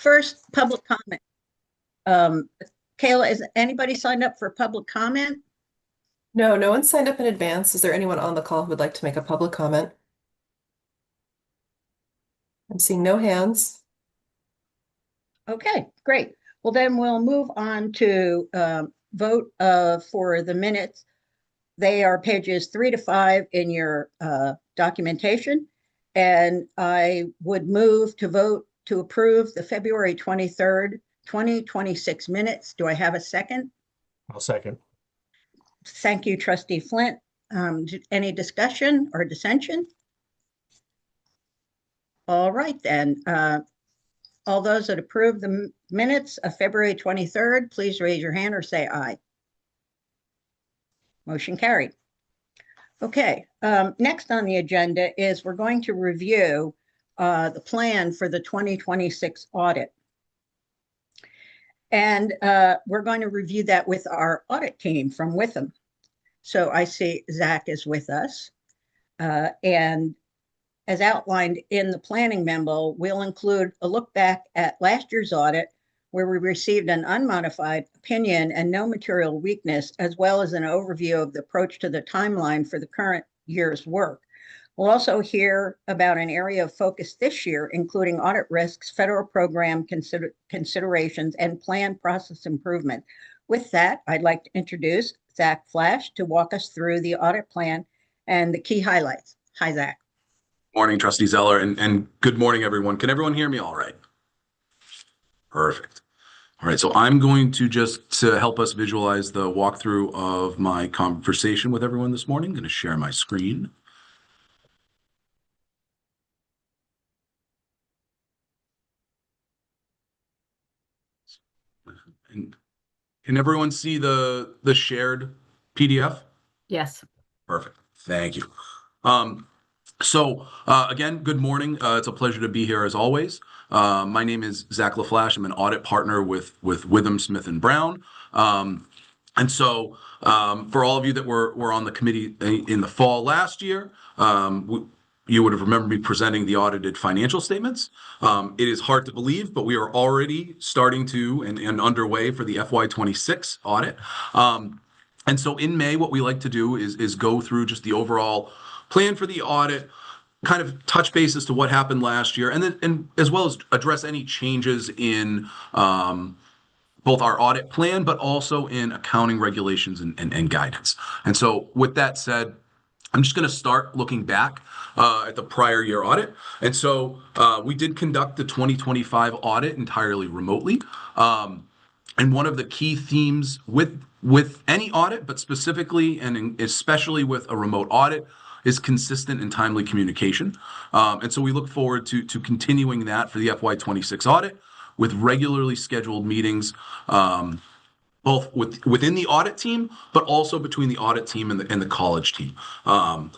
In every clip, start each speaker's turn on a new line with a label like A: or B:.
A: First, public comment. Kayla, is anybody signed up for public comment?
B: No, no one signed up in advance. Is there anyone on the call who would like to make a public comment? I'm seeing no hands.
A: Okay, great. Well, then we'll move on to vote for the minutes. They are pages 3 to 5 in your documentation. And I would move to vote to approve the February 23rd, 2026 minutes. Do I have a second?
C: I'll second.
A: Thank you, Trustee Flint. Any discussion or dissension? All right, then. All those that approve the minutes of February 23rd, please raise your hand or say aye. Motion carried. Okay, next on the agenda is we're going to review the plan for the 2026 audit. And we're going to review that with our audit team from Witham. So I see Zach is with us. And as outlined in the planning memo, we'll include a look back at last year's audit, where we received an unmodified opinion and no material weakness, as well as an overview of the approach to the timeline for the current year's work. We'll also hear about an area of focus this year, including audit risks, federal program considerations, and planned process improvement. With that, I'd like to introduce Zach Flash to walk us through the audit plan and the key highlights. Hi, Zach.
D: Morning, Trustee Zeller, and good morning, everyone. Can everyone hear me all right? Perfect. All right, so I'm going to just to help us visualize the walkthrough of my conversation with everyone this morning. I'm going to share my screen. And can everyone see the shared PDF?
B: Yes.
D: Perfect. Thank you. Again, good morning. It's a pleasure to be here as always. My name is Zach LaFlash. I'm an audit partner with Witham Smith and Brown. For all of you that were on the committee in the fall last year, you would have remembered me presenting the audited financial statements. It is hard to believe, but we are already starting to and underway for the FY26 audit. In May, what we like to do is go through just the overall plan for the audit, kind of touch base as to what happened last year, and as well as address any changes in both our audit plan, but also in accounting regulations and guidance. And so with that said, I'm just going to start looking back at the prior year audit. And so we did conduct the 2025 audit entirely remotely. And one of the key themes with any audit, but specifically and especially with a remote audit, is consistent and timely communication. And so we look forward to continuing that for the FY26 audit with regularly scheduled meetings, both within the audit team, but also between the audit team and the college team. I'd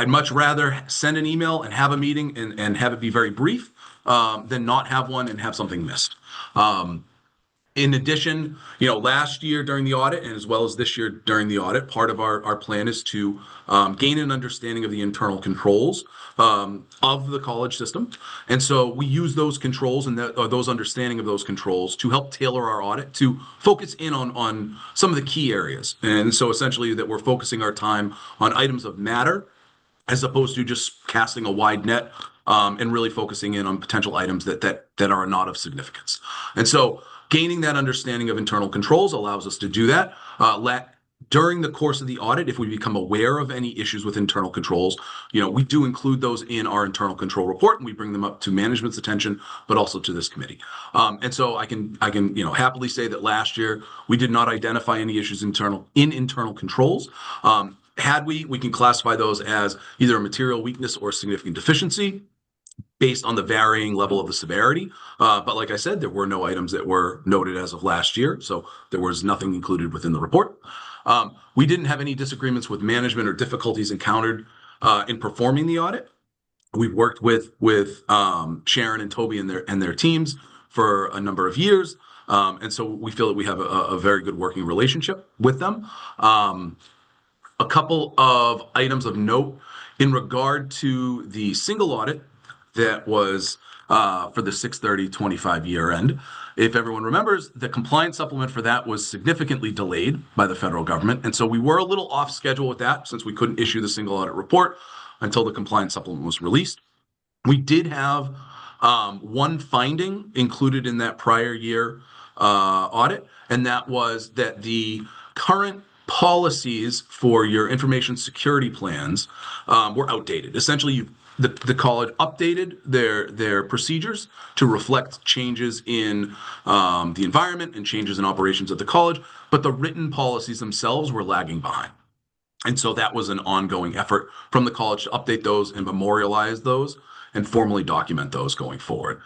D: much rather send an email and have a meeting and have it be very brief than not have one and have something missed. In addition, last year during the audit and as well as this year during the audit, part of our plan is to gain an understanding of the internal controls of the college system. And so we use those controls and those understanding of those controls to help tailor our audit to focus in on some of the key areas. And so essentially that we're focusing our time on items of matter as opposed to just casting a wide net and really focusing in on potential items that are not of significance. And so gaining that understanding of internal controls allows us to do that. During the course of the audit, if we become aware of any issues with internal controls, we do include those in our internal control report, and we bring them up to management's attention, but also to this committee. And so I can happily say that last year we did not identify any issues in internal controls. Had we can classify those as either a material weakness or significant deficiency, based on the varying level of the severity. But like I said, there were no items that were noted as of last year, so there was nothing included within the report. We didn't have any disagreements with management or difficulties encountered in performing the audit. We've worked with Sharon and Toby and their teams for a number of years, and so we feel that we have a very good working relationship with them. A couple of items of note in regard to the single audit that was for the 6/30/25 year end. If everyone remembers, the compliance supplement for that was significantly delayed by the federal government. And so we were a little off schedule with that since we couldn't issue the single audit report until the compliance supplement was released. We did have one finding included in that prior year audit, and that was that the current policies for your information security plans were outdated. Essentially, the college updated their procedures to reflect changes in the environment and changes in operations at the college, but the written policies themselves were lagging behind. And so that was an ongoing effort from the college to update those and memorialize those and formally document those going forward.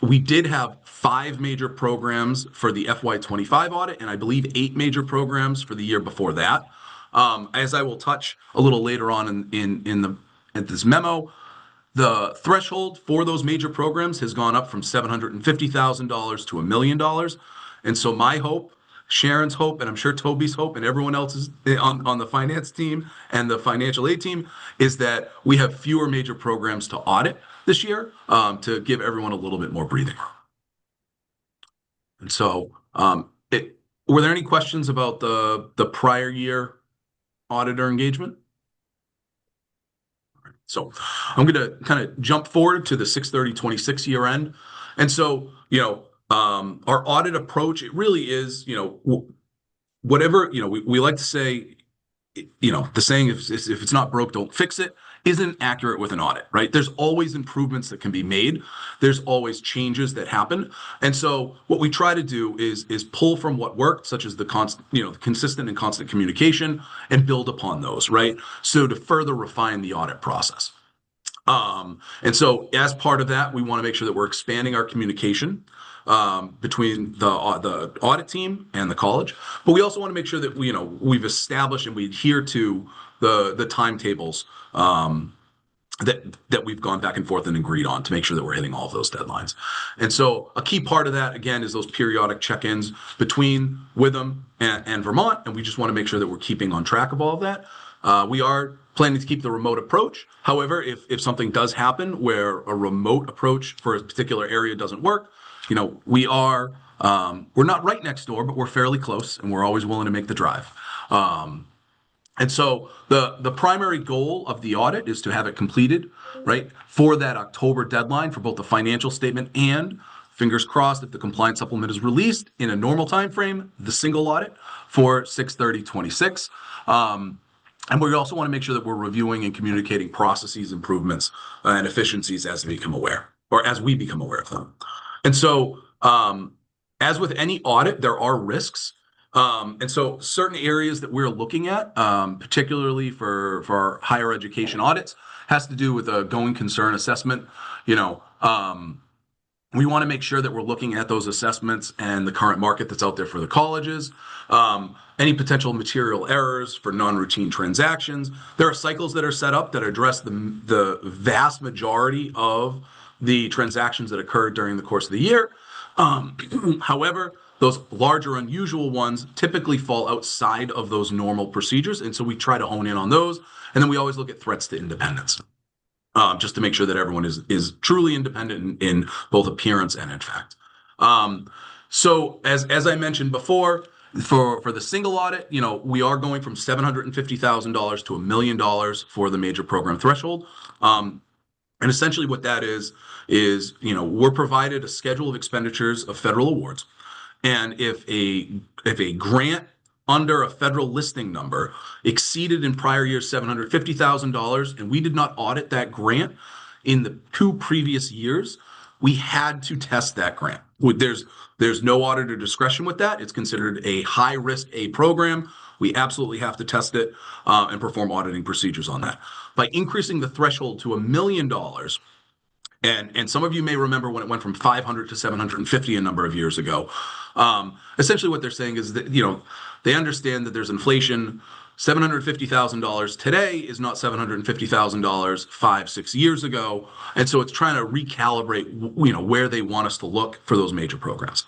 D: We did have 5 major programs for the FY25 audit, and I believe 8 major programs for the year before that. As I will touch a little later on in this memo, the threshold for those major programs has gone up from $750,000 to $1 million. And so my hope, Sharon's hope, and I'm sure Toby's hope, and everyone else's on the finance team and the financial aid team is that we have fewer major programs to audit this year to give everyone a little bit more breathing room. And so, were there any questions about the prior year auditor engagement? So I'm going to kind of jump forward to the 6/30/26 year end. And so, our audit approach, it really is, whatever, we like to say, the saying, if it's not broke, don't fix it, isn't accurate with an audit, right? There's always improvements that can be made. There's always changes that happen. And so what we try to do is pull from what worked, such as the consistent and constant communication, and build upon those, right? So to further refine the audit process. And so as part of that, we want to make sure that we're expanding our communication between the audit team and the college, but we also want to make sure that we've established and we adhere to the timetables that we've gone back and forth and agreed on to make sure that we're hitting all of those deadlines. And so a key part of that, again, is those periodic check-ins between Witham and Vermont, and we just want to make sure that we're keeping on track of all of that. We are planning to keep the remote approach. However, if something does happen where a remote approach for a particular area doesn't work, we're not right next door, but we're fairly close, and we're always willing to make the drive. And so the primary goal of the audit is to have it completed, right, for that October deadline for both the financial statement and, fingers crossed, if the compliance supplement is released in a normal time frame, the single audit for 6/30/26. And we also want to make sure that we're reviewing and communicating processes, improvements, and efficiencies as we become aware of them. And so, as with any audit, there are risks. And so certain areas that we're looking at, particularly for our higher education audits, has to do with a going concern assessment. We want to make sure that we're looking at those assessments and the current market that's out there for the colleges, any potential material errors for non-routine transactions. There are cycles that are set up that address the vast majority of the transactions that occurred during the course of the year. However, those larger unusual ones typically fall outside of those normal procedures. And so we try to hone in on those. And then we always look at threats to independence, just to make sure that everyone is truly independent in both appearance and in fact. So as I mentioned before, for the single audit, we are going from $750,000 to $1 million for the major program threshold. And essentially what that is, we're provided a schedule of expenditures of federal awards. And if a grant under a federal listing number exceeded in prior years $750,000, and we did not audit that grant in the 2 previous years, we had to test that grant. There's no auditor discretion with that. It's considered a high-risk A program. We absolutely have to test it and perform auditing procedures on that. By increasing the threshold to $1 million, and some of you may remember when it went from 500 to 750 a number of years ago. Essentially what they're saying is that, they understand that there's inflation. $750,000 today is not $750,000 5-6 years ago. And so it's trying to recalibrate, where they want us to look for those major programs.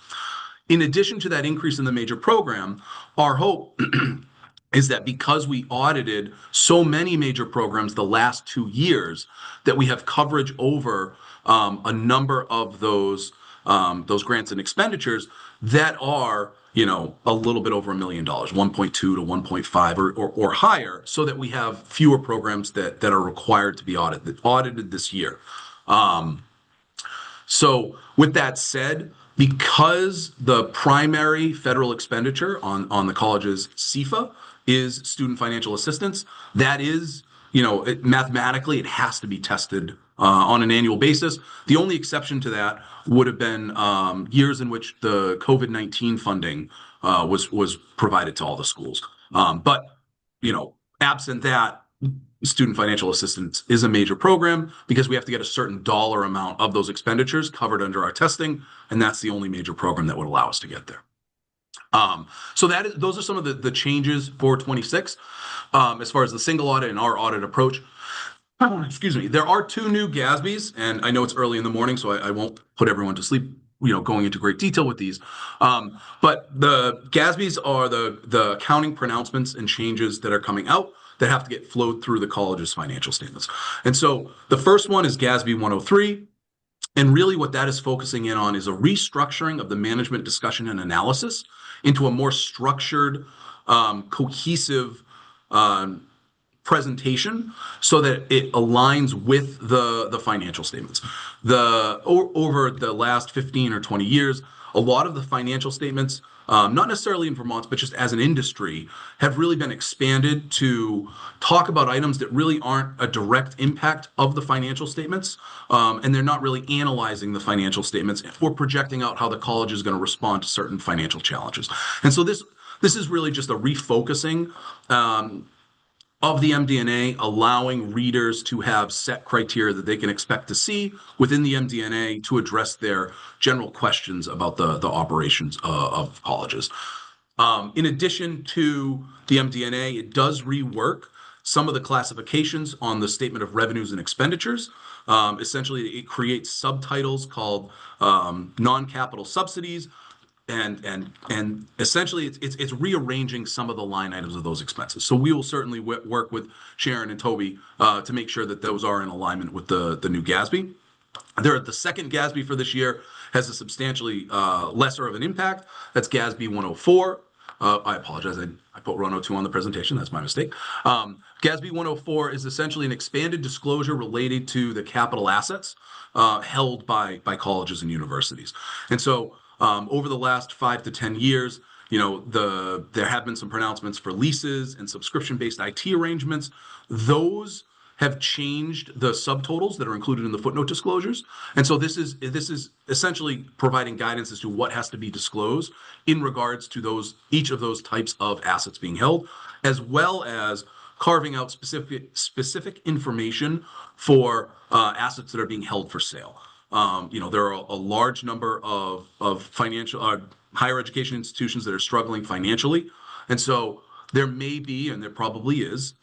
D: In addition to that increase in the major program, our hope is that because we audited so many major programs the last 2 years, that we have coverage over a number of those grants and expenditures that are, you know, a little bit over $1 million, 1.2 to 1.5 or higher, so that we have fewer programs that are required to be audited this year. So with that said, because the primary federal expenditure on the college's CFA is student financial assistance, that is, you know, mathematically it has to be tested on an annual basis. The only exception to that would have been years in which the COVID-19 funding was provided to all the schools. But, you know, absent that, student financial assistance is a major program because we have to get a certain dollar amount of those expenditures covered under our testing, and that's the only major program that would allow us to get there. So those are some of the changes for 26 as far as the single audit and our audit approach. Excuse me. There are 2 new GASBs, and I know it's early in the morning, so I won't put everyone to sleep, you know, going into great detail with these. But the GASBs are the accounting pronouncements and changes that are coming out that have to get flowed through the college's financial statements. And so the first one is GASB 103. And really what that is focusing in on is a restructuring of the management discussion and analysis into a more structured, cohesive presentation so that it aligns with the financial statements. Over the last 15 or 20 years, a lot of the financial statements, not necessarily in Vermont, but just as an industry, have really been expanded to talk about items that really aren't a direct impact of the financial statements, and they're not really analyzing the financial statements or projecting out how the college is going to respond to certain financial challenges. And so this is really just a refocusing of the MD&A, allowing readers to have set criteria that they can expect to see within the MD&A to address their general questions about the operations of colleges. In addition to the MD&A, it does rework some of the classifications on the statement of revenues and expenditures. Essentially, it creates subtitles called non-capital subsidies, and essentially it's rearranging some of the line items of those expenses. So we will certainly work with Sharon and Toby to make sure that those are in alignment with the new GASB. The second GASB for this year has a substantially lesser of an impact. That's GASB 104. I apologize. I put 102 on the presentation. That's my mistake. GASB 104 is essentially an expanded disclosure related to the capital assets held by colleges and universities. And so over the last 5 to 10 years, you know, there have been some pronouncements for leases and subscription-based IT arrangements. Those have changed the subtotals that are included in the footnote disclosures. And so this is essentially providing guidance as to what has to be disclosed in regards to each of those types of assets being held, as well as carving out specific information for assets that are being held for sale. You know, there are a large number of financial higher education institutions that are struggling financially. And so there may be, and there probably is,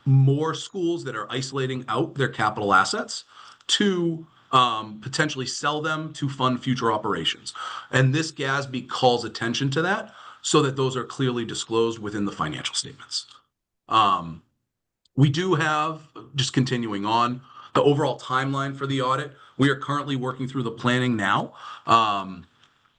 D: more schools that are isolating out their capital assets to potentially sell them to fund future operations. And this GASB calls attention to that so that those are clearly disclosed within the financial statements. We do have, just continuing on, the overall timeline for the audit. We are currently working through the planning now.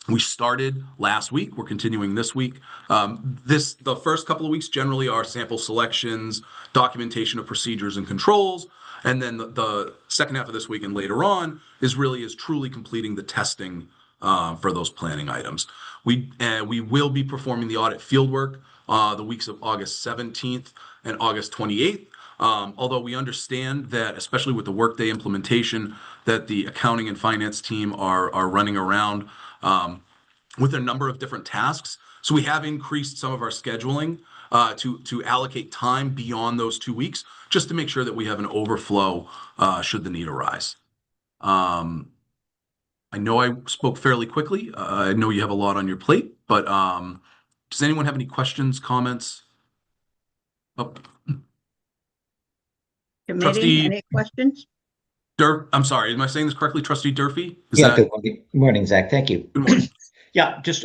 D: We started last week. We're continuing this week. The first couple of weeks generally are sample selections, documentation of procedures and controls, and then the second half of this week and later on is truly completing the testing for those planning items. We will be performing the audit fieldwork the weeks of August 17th and August 28th. Although we understand that, especially with the Workday implementation, that the accounting and finance team are running around with a number of different tasks. So we have increased some of our scheduling to allocate time beyond those 2 weeks, just to make sure that we have an overflow should the need arise. I know I spoke fairly quickly. I know you have a lot on your plate, but does anyone have any questions, comments? Oh.
A: Committee,
D: Trustee
A: any questions?
D: I'm sorry, am I saying this correctly, Trustee Durfee?
C: Good morning, Zach. Thank you.
D: Good morning.
C: Yeah, just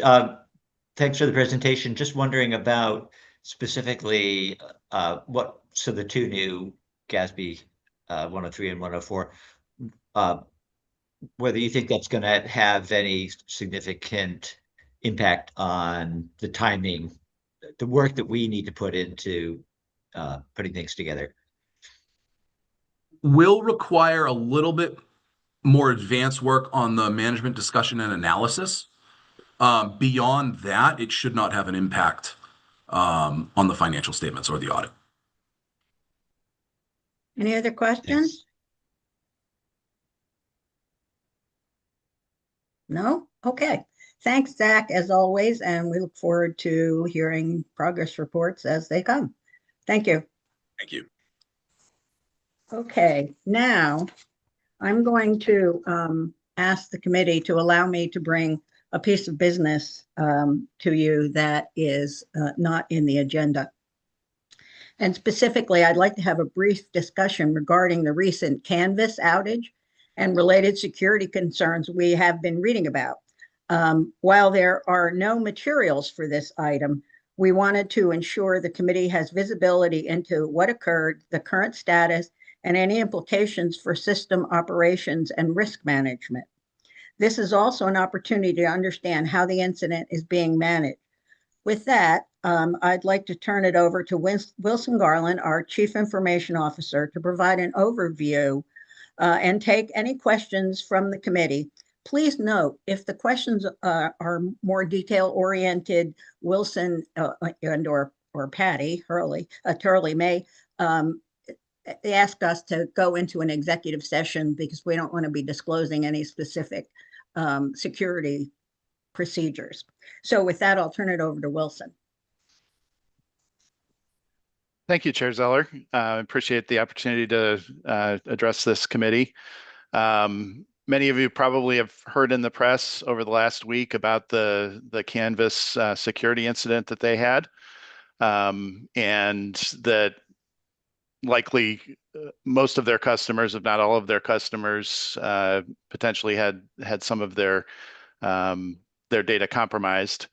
C: thanks for the presentation. Just wondering about specifically the 2 new GASB 103 and 104. whether you think that's going to have any significant impact on the timing, the work that we need to put into putting things together.
D: Will require a little bit more advanced work on the management discussion and analysis. Beyond that, it should not have an impact on the financial statements or the audit.
A: Any other questions? No? Okay. Thanks, Zach, as always, and we look forward to hearing progress reports as they come. Thank you.
D: Thank you.
A: Okay, now I'm going to ask the committee to allow me to bring a piece of business to you that is not in the agenda. And specifically, I'd like to have a brief discussion regarding the recent Canvas outage and related security concerns we have been reading about. While there are no materials for this item, we wanted to ensure the committee has visibility into what occurred, the current status, and any implications for system operations and risk management. This is also an opportunity to understand how the incident is being managed. With that, I'd like to turn it over to Wilson Garland, our Chief Information Officer, to provide an overview and take any questions from the committee. Please note, if the questions are more detail-oriented, Wilson and or Patty Turley may ask us to go into an executive session because we don't want to be disclosing any specific security procedures. So with that, I'll turn it over to Wilson.
E: Thank you, Chair Zeller. I appreciate the opportunity to address this committee. Many of you probably have heard in the press over the last week about the Canvas security incident that they had, and that likely most of their customers, if not all of their customers, potentially had some of their data compromised.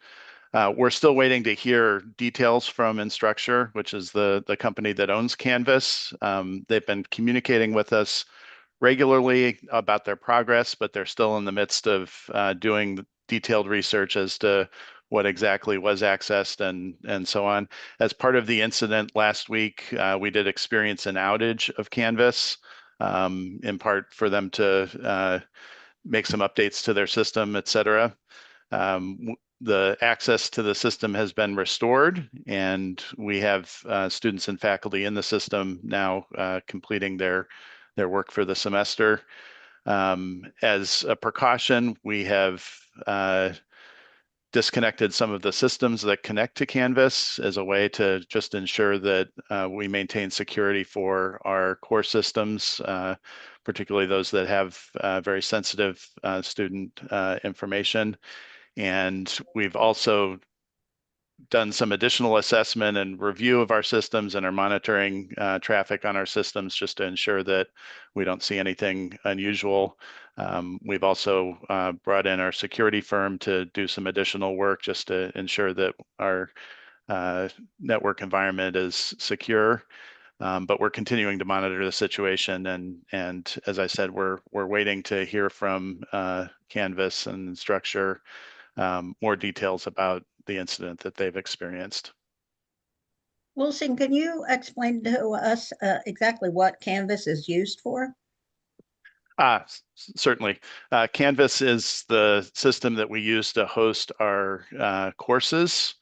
E: We're still waiting to hear details from Instructure, which is the company that owns Canvas. They've been communicating with us regularly about their progress, but they're still in the midst of doing detailed research as to what exactly was accessed and so on. As part of the incident last week, we did experience an outage of Canvas, in part for them to make some updates to their system, et cetera. The access to the system has been restored, and we have students and faculty in the system now completing their work for the semester. As a precaution, we have disconnected some of the systems that connect to Canvas as a way to just ensure that we maintain security for our core systems, particularly those that have very sensitive student information. And we've also done some additional assessment and review of our systems and are monitoring traffic on our systems just to ensure that we don't see anything unusual. We've also brought in our security firm to do some additional work just to ensure that our network environment is secure. But we're continuing to monitor the situation, and as I said, we're waiting to hear from Canvas and Instructure more details about the incident that they've experienced.
A: Wilson, can you explain to us exactly what Canvas is used for?
E: Certainly. Canvas is the system that we use to host our courses,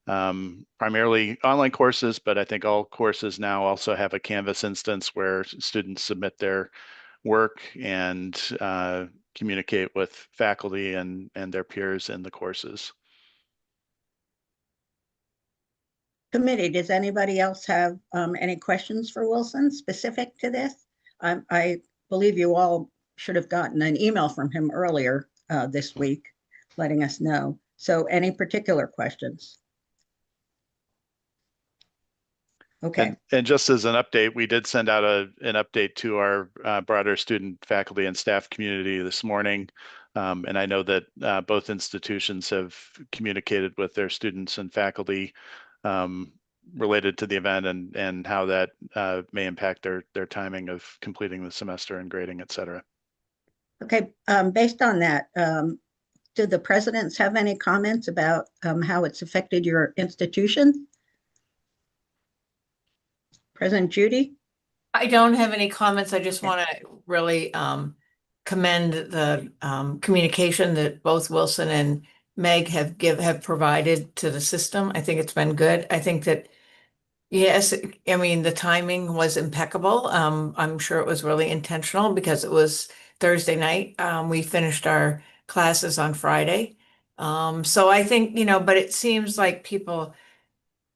E: primarily online courses, but I think all courses now also have a Canvas instance where students submit their work and communicate with faculty and their peers in the courses.
A: Committee, does anybody else have any questions for Wilson specific to this? I believe you all should have gotten an email from him earlier this week letting us know. So any particular questions? Okay.
E: And just as an update, we did send out an update to our broader student, faculty, and staff community this morning. And I know that both institutions have communicated with their students and faculty related to the event and how that may impact their timing of completing the semester and grading, et cetera.
A: Okay, based on that, do the presidents have any comments about how it's affected your institution? President Judy?
F: I don't have any comments. I just
A: Okay.
F: want to really commend the communication that both Wilson and Meg have provided to the system. I think it's been good. I think that, yes, I mean, the timing was impeccable. I'm sure it was really intentional because it was Thursday night. We finished our classes on Friday. So I think, but it seems like people,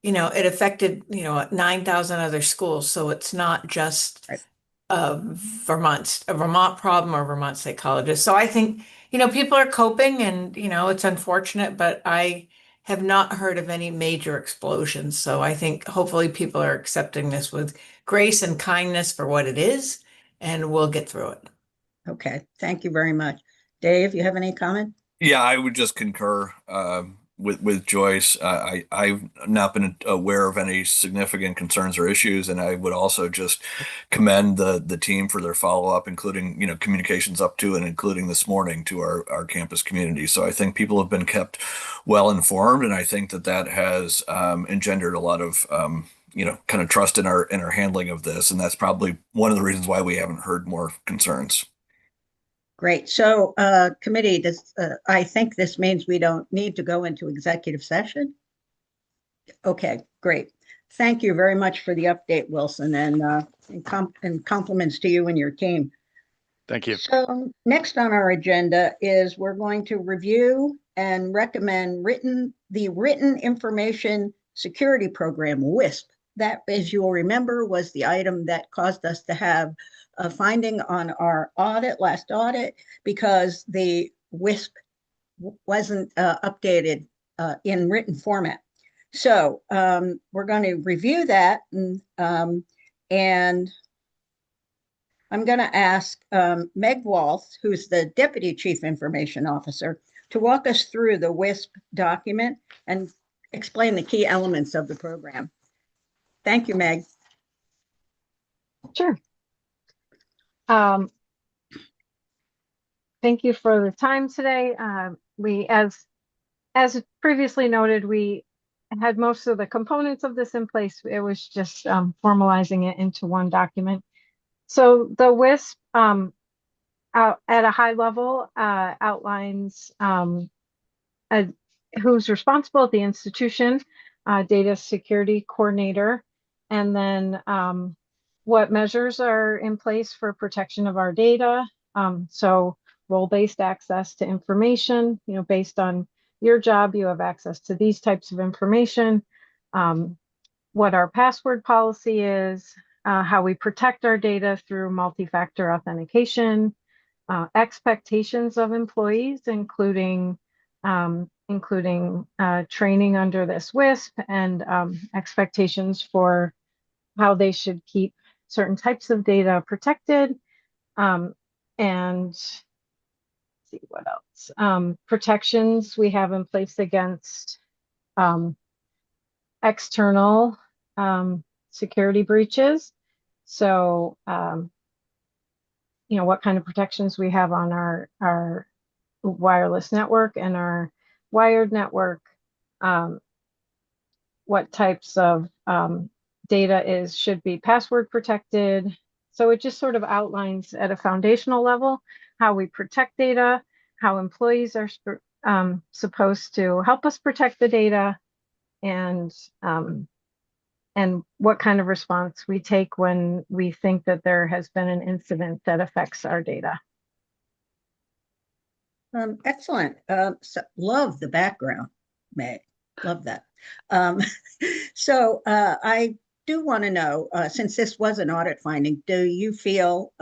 F: it affected, 9,000 other schools. So it's not just
A: Right.
F: a Vermont problem or Vermont State Colleges. So I think, people are coping and, it's unfortunate, but I have not heard of any major explosions. So I think hopefully people are accepting this with grace and kindness for what it is, and we'll get through it.
A: Okay, thank you very much. Dave, you have any comment?
G: Yeah, I would just concur with Joyce. I've not been aware of any significant concerns or issues, and I would also just commend the team for their follow-up, including communications up to and including this morning to our campus community. So I think people have been kept well informed, and I think that has engendered a lot of kind of trust in our handling of this, and that's probably one of the reasons why we haven't heard more concerns.
A: Great. So committee, I think this means we don't need to go into executive session. Okay, great. Thank you very much for the update, Wilson, and compliments to you and your team.
E: Thank you.
A: So next on our agenda is we're going to review and recommend the Written Information Security Program, WISP. That, as you'll remember, was the item that caused us to have a finding on our last audit, because the WISP wasn't updated in written format. So we're going to review that, and I'm going to ask Meg Waltz, who's the Deputy Chief Information Officer, to walk us through the WISP document and explain the key elements of the program. Thank you, Meg.
H: Sure. Thank you for the time today. We, as previously noted, we had most of the components of this in place. It was just formalizing it into one document. So the WISP, at a high level, outlines who's responsible at the institution, data security coordinator, and then what measures are in place for protection of our data. So role-based access to information, based on your job, you have access to these types of information. What our password policy is, how we protect our data through multi-factor authentication, expectations of employees, including training under this WISP, and expectations for how they should keep certain types of data protected, and see what else. Protections we have in place against external security breaches. So, what kind of protections we have on our wireless network and our wired network, what types of data should be password protected. So it just sort of outlines at a foundational level how we protect data, how employees are supposed to help us protect the data, and what kind of response we take when we think that there has been an incident that affects our data.
A: Excellent. So love the background, Meg. Love that. So I do want to know, since this was an audit finding, do you feel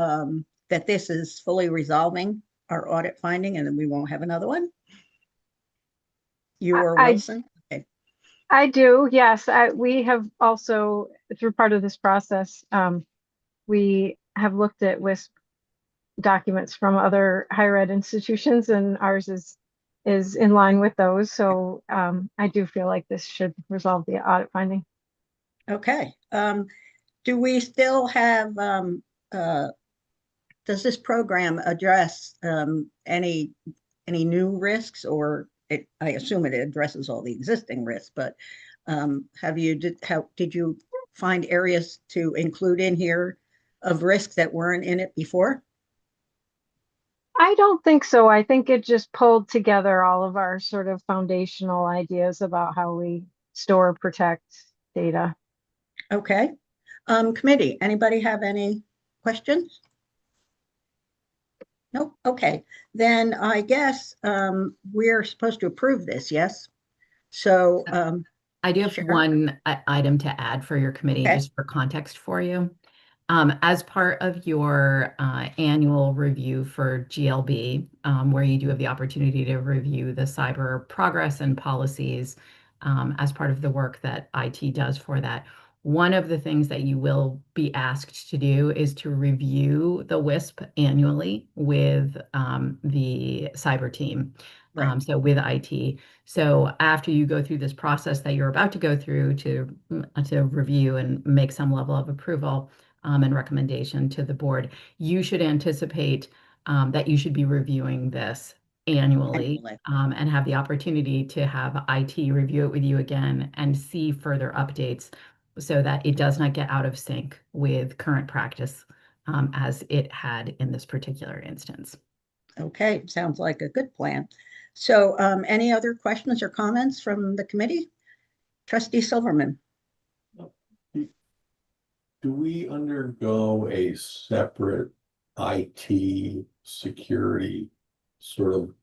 A: that this is fully resolving our audit finding and then we won't have another one? You or Wilson? Okay.
H: I do, yes. We have also, through part of this process, we have looked at WISP documents from other higher ed institutions, and ours is in line with those. So I do feel like this should resolve the audit finding.
A: Okay. Do we still have does this program address any new risks, or I assume it addresses all the existing risks, but did you find areas to include in here of risks that weren't in it before?
H: I don't think so. I think it just pulled together all of our sort of foundational ideas about how we store, protect data.
A: Okay. Committee, anybody have any questions? Nope. Okay. Then I guess we're supposed to approve this, yes? So
I: I do have
A: sure.
I: one item to add for your committee,
A: Okay.
I: just for context for you. As part of your annual review for GLB, where you do have the opportunity to review the cyber progress and policies as part of the work that IT does for that, one of the things that you will be asked to do is to review the WISP annually with the cyber team.
A: Right.
I: So with IT. So after you go through this process that you're about to go through to review and make some level of approval and recommendation to the board, you should anticipate that you should be reviewing this annually and have the opportunity to have IT review it with you again and see further updates so that it does not get out of sync with current practice as it had in this particular instance.
A: Okay, sounds like a good plan. So any other questions or comments from the committee? Trustee Silverman.
J: Do we undergo a separate IT security sort of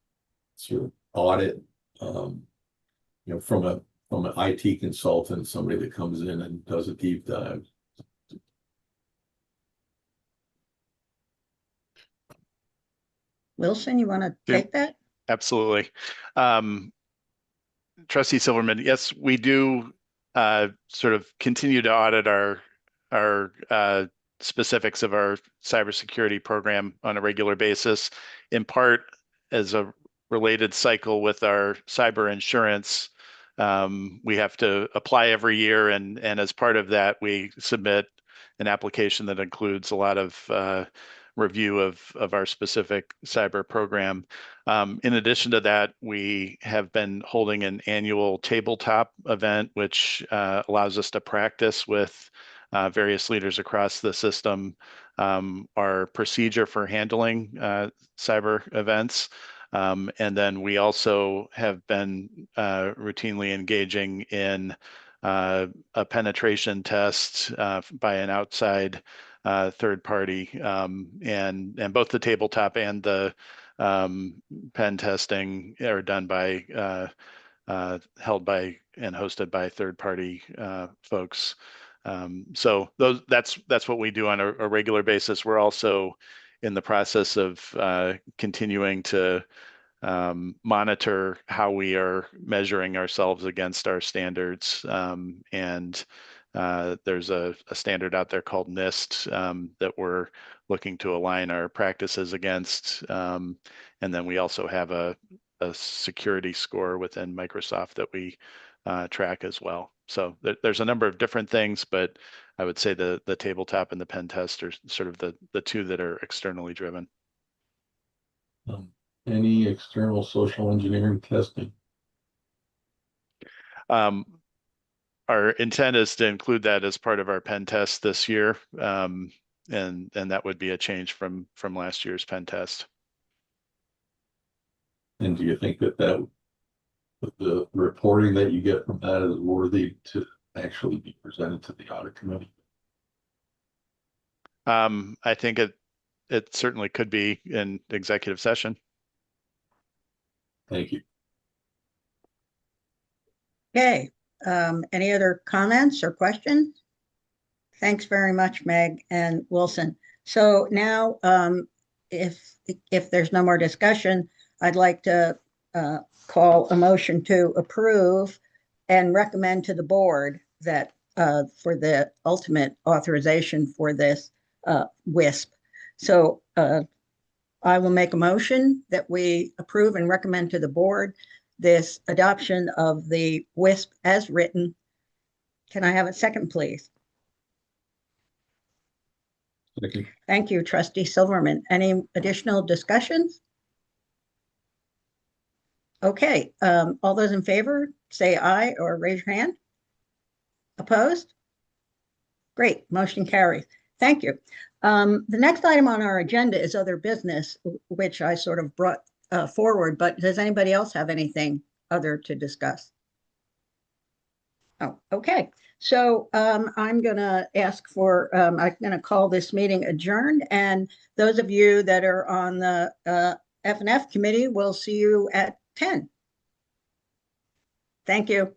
J: audit? From an IT consultant, somebody that comes in and does a deep dive.
A: Wilson, you want to take that?
E: Absolutely. Trustee Silverman, yes, we do sort of continue to audit our specifics of our cybersecurity program on a regular basis, in part as a related cycle with our cyber insurance. We have to apply every year, and as part of that, we submit an application that includes a lot of review of our specific cyber program. In addition to that, we have been holding an annual tabletop event, which allows us to practice with various leaders across the system our procedure for handling cyber events. And then we also have been routinely engaging in a penetration test by an outside third party, and both the tabletop and the pen testing are done by held by and hosted by third party folks. So that's what we do on a regular basis. We're also in the process of continuing to monitor how we are measuring ourselves against our standards. And there's a standard out there called NIST that we're looking to align our practices against. And then we also have a security score within Microsoft that we track as well. So there's a number of different things, but I would say the tabletop and the pen test are sort of the two that are externally driven.
J: Any external social engineering testing?
E: Our intent is to include that as part of our pen test this year, and that would be a change from last year's pen test.
J: And do you think that the reporting that you get from that is worthy to actually be presented to the audit committee?
E: I think it certainly could be in executive session.
J: Thank you.
A: Okay. Any other comments or questions? Thanks very much, Meg and Wilson. So now, if there's no more discussion, I'd like to call a motion to approve and recommend to the board that for the ultimate authorization for this WISP. So I will make a motion that we approve and recommend to the board this adoption of the WISP as written. Can I have a second, please?
J: Thank you.
A: Thank you, Trustee Silverman. Any additional discussions? Okay, all those in favor, say aye or raise your hand. Opposed? Great, motion carries. Thank you. The next item on our agenda is other business, which I sort of brought forward, but does anybody else have anything other to discuss? Oh, okay. So I'm going to ask for, I'm going to call this meeting adjourned. And those of you that are on the F&F committee, we'll see you at 10. Thank you.